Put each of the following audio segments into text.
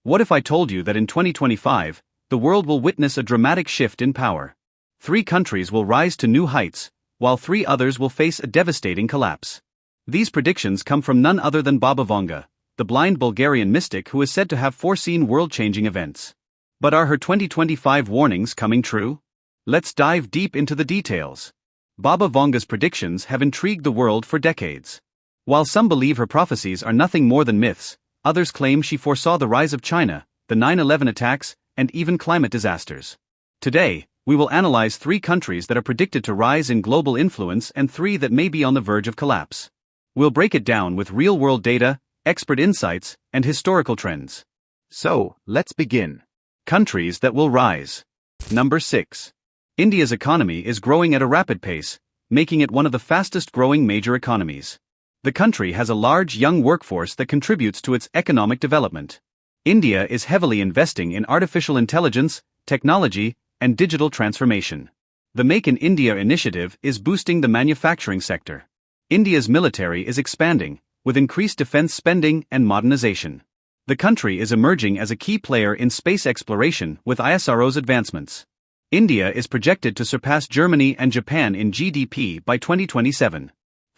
What if I told you that in 2025, the world will witness a dramatic shift in power? 3 countries will rise to new heights, while 3 others will face a devastating collapse. These predictions come from none other than Baba Vanga, the blind Bulgarian mystic who is said to have foreseen world-changing events. But are her 2025 warnings coming true? Let's dive deep into the details. Baba Vanga's predictions have intrigued the world for decades. While some believe her prophecies are nothing more than myths, others claim she foresaw the rise of China, the 9/11 attacks, and even climate disasters. Today, we will analyze 3 countries that are predicted to rise in global influence and 3 that may be on the verge of collapse. We'll break it down with real-world data, expert insights, and historical trends. So, let's begin. Countries that will rise. Number 6. India's economy is growing at a rapid pace, making it one of the fastest-growing major economies. The country has a large young workforce that contributes to its economic development. India is heavily investing in artificial intelligence, technology, and digital transformation. The Make in India initiative is boosting the manufacturing sector. India's military is expanding, with increased defense spending and modernization. The country is emerging as a key player in space exploration with ISRO's advancements. India is projected to surpass Germany and Japan in GDP by 2027.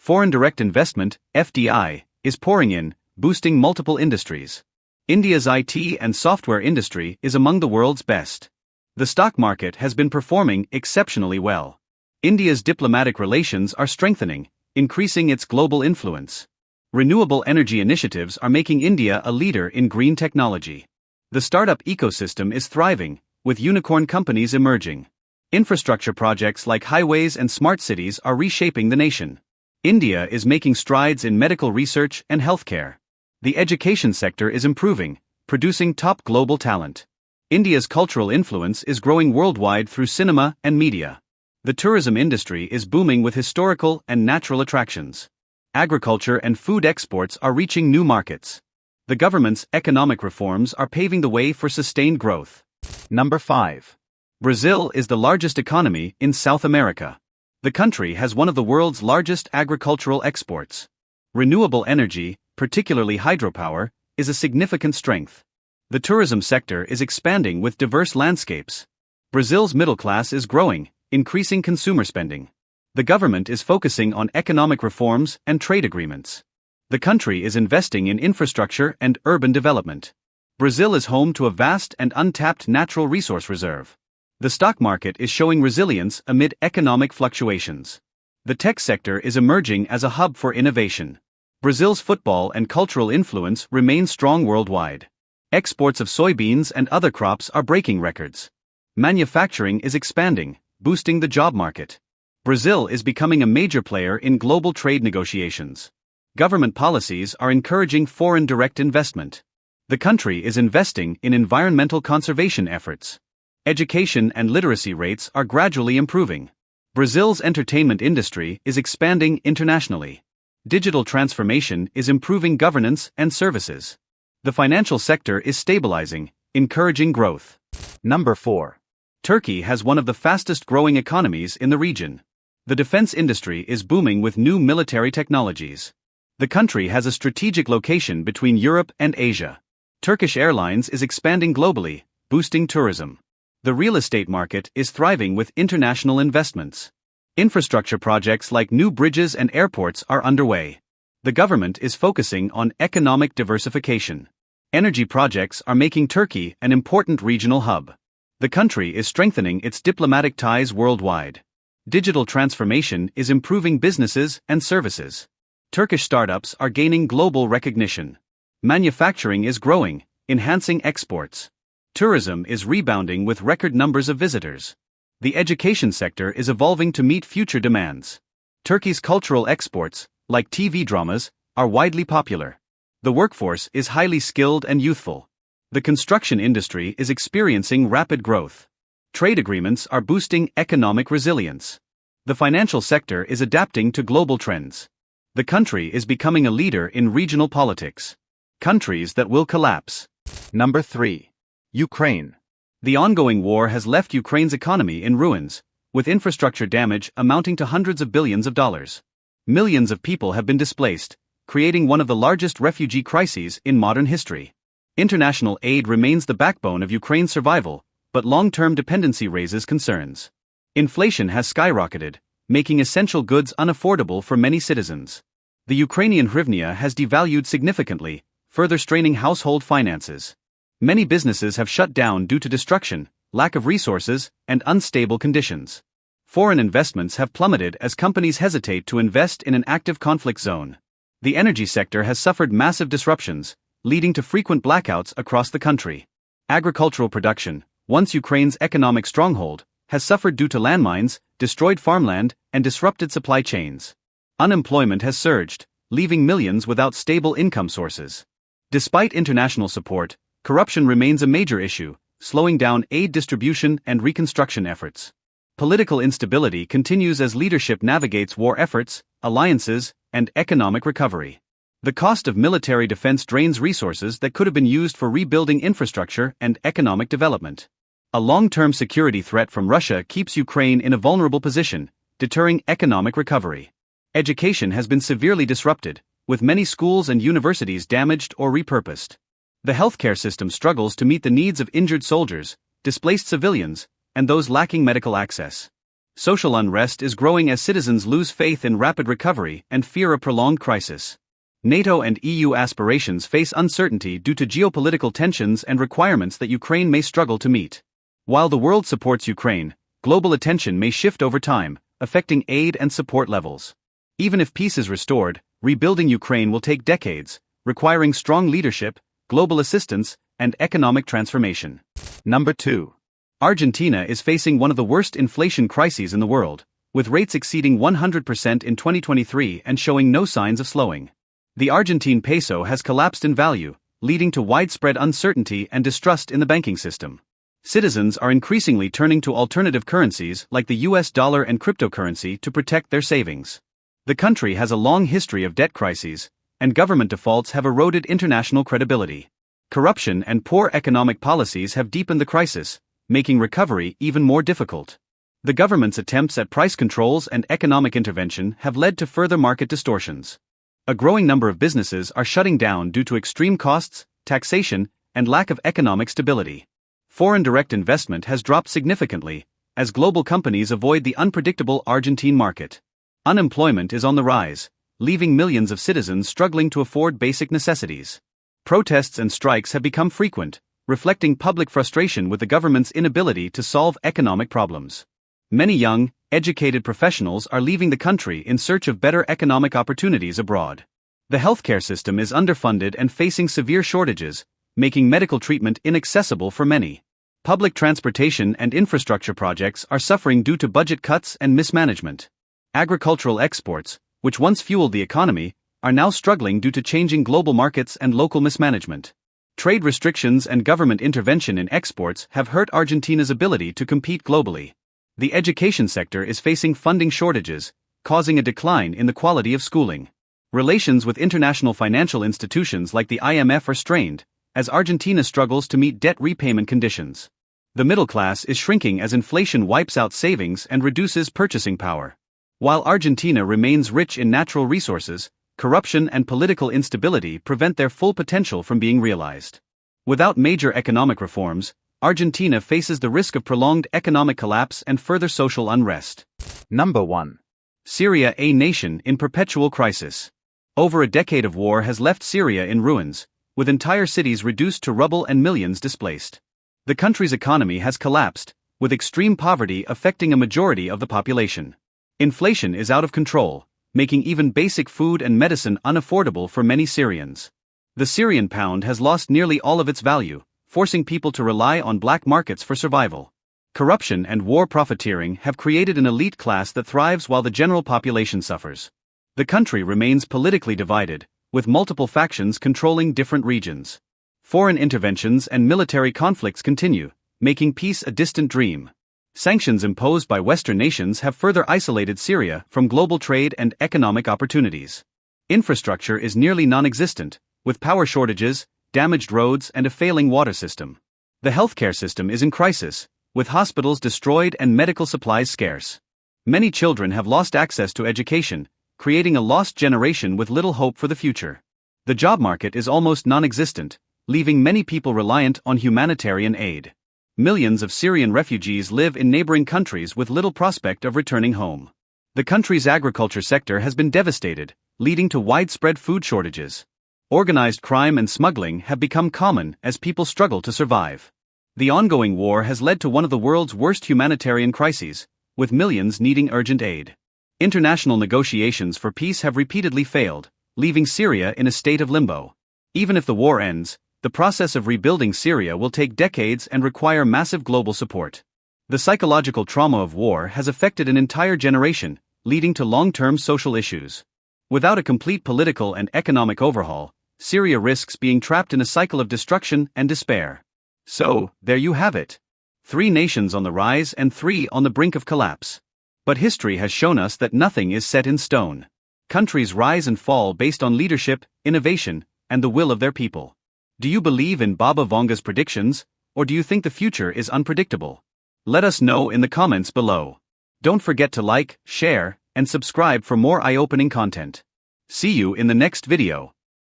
Foreign direct investment, FDI, is pouring in, boosting multiple industries. India's IT and software industry is among the world's best. The stock market has been performing exceptionally well. India's diplomatic relations are strengthening, increasing its global influence. Renewable energy initiatives are making India a leader in green technology. The startup ecosystem is thriving, with unicorn companies emerging. Infrastructure projects like highways and smart cities are reshaping the nation. India is making strides in medical research and healthcare. The education sector is improving, producing top global talent. India's cultural influence is growing worldwide through cinema and media. The tourism industry is booming with historical and natural attractions. Agriculture and food exports are reaching new markets. The government's economic reforms are paving the way for sustained growth. Number 5. Brazil is the largest economy in South America. The country has one of the world's largest agricultural exports. Renewable energy, particularly hydropower, is a significant strength. The tourism sector is expanding with diverse landscapes. Brazil's middle class is growing, increasing consumer spending. The government is focusing on economic reforms and trade agreements. The country is investing in infrastructure and urban development. Brazil is home to a vast and untapped natural resource reserve. The stock market is showing resilience amid economic fluctuations. The tech sector is emerging as a hub for innovation. Brazil's football and cultural influence remain strong worldwide. Exports of soybeans and other crops are breaking records. Manufacturing is expanding, boosting the job market. Brazil is becoming a major player in global trade negotiations. Government policies are encouraging foreign direct investment. The country is investing in environmental conservation efforts. Education and literacy rates are gradually improving. Brazil's entertainment industry is expanding internationally. Digital transformation is improving governance and services. The financial sector is stabilizing, encouraging growth. Number 4. Turkey has one of the fastest-growing economies in the region. The defense industry is booming with new military technologies. The country has a strategic location between Europe and Asia. Turkish Airlines is expanding globally, boosting tourism. The real estate market is thriving with international investments. Infrastructure projects like new bridges and airports are underway. The government is focusing on economic diversification. Energy projects are making Turkey an important regional hub. The country is strengthening its diplomatic ties worldwide. Digital transformation is improving businesses and services. Turkish startups are gaining global recognition. Manufacturing is growing, enhancing exports. Tourism is rebounding with record numbers of visitors. The education sector is evolving to meet future demands. Turkey's cultural exports, like TV dramas, are widely popular. The workforce is highly skilled and youthful. The construction industry is experiencing rapid growth. Trade agreements are boosting economic resilience. The financial sector is adapting to global trends. The country is becoming a leader in regional politics. Countries that will collapse. Number 3. Ukraine. The ongoing war has left Ukraine's economy in ruins, with infrastructure damage amounting to hundreds of billions of dollars. Millions of people have been displaced, creating one of the largest refugee crises in modern history. International aid remains the backbone of Ukraine's survival, but long-term dependency raises concerns. Inflation has skyrocketed, making essential goods unaffordable for many citizens. The Ukrainian hryvnia has devalued significantly, further straining household finances. Many businesses have shut down due to destruction, lack of resources, and unstable conditions. Foreign investments have plummeted as companies hesitate to invest in an active conflict zone. The energy sector has suffered massive disruptions, leading to frequent blackouts across the country. Agricultural production, once Ukraine's economic stronghold, has suffered due to landmines, destroyed farmland, and disrupted supply chains. Unemployment has surged, leaving millions without stable income sources. Despite international support, corruption remains a major issue, slowing down aid distribution and reconstruction efforts. Political instability continues as leadership navigates war efforts, alliances, and economic recovery. The cost of military defense drains resources that could have been used for rebuilding infrastructure and economic development. A long-term security threat from Russia keeps Ukraine in a vulnerable position, deterring economic recovery. Education has been severely disrupted, with many schools and universities damaged or repurposed. The healthcare system struggles to meet the needs of injured soldiers, displaced civilians, and those lacking medical access. Social unrest is growing as citizens lose faith in rapid recovery and fear a prolonged crisis. NATO and EU aspirations face uncertainty due to geopolitical tensions and requirements that Ukraine may struggle to meet. While the world supports Ukraine, global attention may shift over time, affecting aid and support levels. Even if peace is restored, rebuilding Ukraine will take decades, requiring strong leadership, global assistance, and economic transformation. Number 2. Argentina is facing one of the worst inflation crises in the world, with rates exceeding 100% in 2023 and showing no signs of slowing. The Argentine peso has collapsed in value, leading to widespread uncertainty and distrust in the banking system. Citizens are increasingly turning to alternative currencies like the US dollar and cryptocurrency to protect their savings. The country has a long history of debt crises, and government defaults have eroded international credibility. Corruption and poor economic policies have deepened the crisis, making recovery even more difficult. The government's attempts at price controls and economic intervention have led to further market distortions. A growing number of businesses are shutting down due to extreme costs, taxation, and lack of economic stability. Foreign direct investment has dropped significantly, as global companies avoid the unpredictable Argentine market. Unemployment is on the rise, leaving millions of citizens struggling to afford basic necessities. Protests and strikes have become frequent, reflecting public frustration with the government's inability to solve economic problems. Many young, educated professionals are leaving the country in search of better economic opportunities abroad. The healthcare system is underfunded and facing severe shortages, making medical treatment inaccessible for many. Public transportation and infrastructure projects are suffering due to budget cuts and mismanagement. Agricultural exports, which once fueled the economy, are now struggling due to changing global markets and local mismanagement. Trade restrictions and government intervention in exports have hurt Argentina's ability to compete globally. The education sector is facing funding shortages, causing a decline in the quality of schooling. Relations with international financial institutions like the IMF are strained, as Argentina struggles to meet debt repayment conditions. The middle class is shrinking as inflation wipes out savings and reduces purchasing power. While Argentina remains rich in natural resources, corruption and political instability prevent their full potential from being realized. Without major economic reforms, Argentina faces the risk of prolonged economic collapse and further social unrest. Number 1. Syria, a nation in perpetual crisis. Over a decade of war has left Syria in ruins, with entire cities reduced to rubble and millions displaced. The country's economy has collapsed, with extreme poverty affecting a majority of the population. Inflation is out of control, making even basic food and medicine unaffordable for many Syrians. The Syrian pound has lost nearly all of its value, forcing people to rely on black markets for survival. Corruption and war profiteering have created an elite class that thrives while the general population suffers. The country remains politically divided, with multiple factions controlling different regions. Foreign interventions and military conflicts continue, making peace a distant dream. Sanctions imposed by Western nations have further isolated Syria from global trade and economic opportunities. Infrastructure is nearly non-existent, with power shortages, damaged roads, and a failing water system. The healthcare system is in crisis, with hospitals destroyed and medical supplies scarce. Many children have lost access to education, creating a lost generation with little hope for the future. The job market is almost non-existent, leaving many people reliant on humanitarian aid. Millions of Syrian refugees live in neighboring countries with little prospect of returning home. The country's agriculture sector has been devastated, leading to widespread food shortages. Organized crime and smuggling have become common as people struggle to survive. The ongoing war has led to one of the world's worst humanitarian crises, with millions needing urgent aid. International negotiations for peace have repeatedly failed, leaving Syria in a state of limbo. Even if the war ends, the process of rebuilding Syria will take decades and require massive global support. The psychological trauma of war has affected an entire generation, leading to long-term social issues. Without a complete political and economic overhaul, Syria risks being trapped in a cycle of destruction and despair. So, there you have it. 3 nations on the rise and 3 on the brink of collapse. But history has shown us that nothing is set in stone. Countries rise and fall based on leadership, innovation, and the will of their people. Do you believe in Baba Vanga's predictions, or do you think the future is unpredictable? Let us know in the comments below. Don't forget to like, share, and subscribe for more eye-opening content. See you in the next video.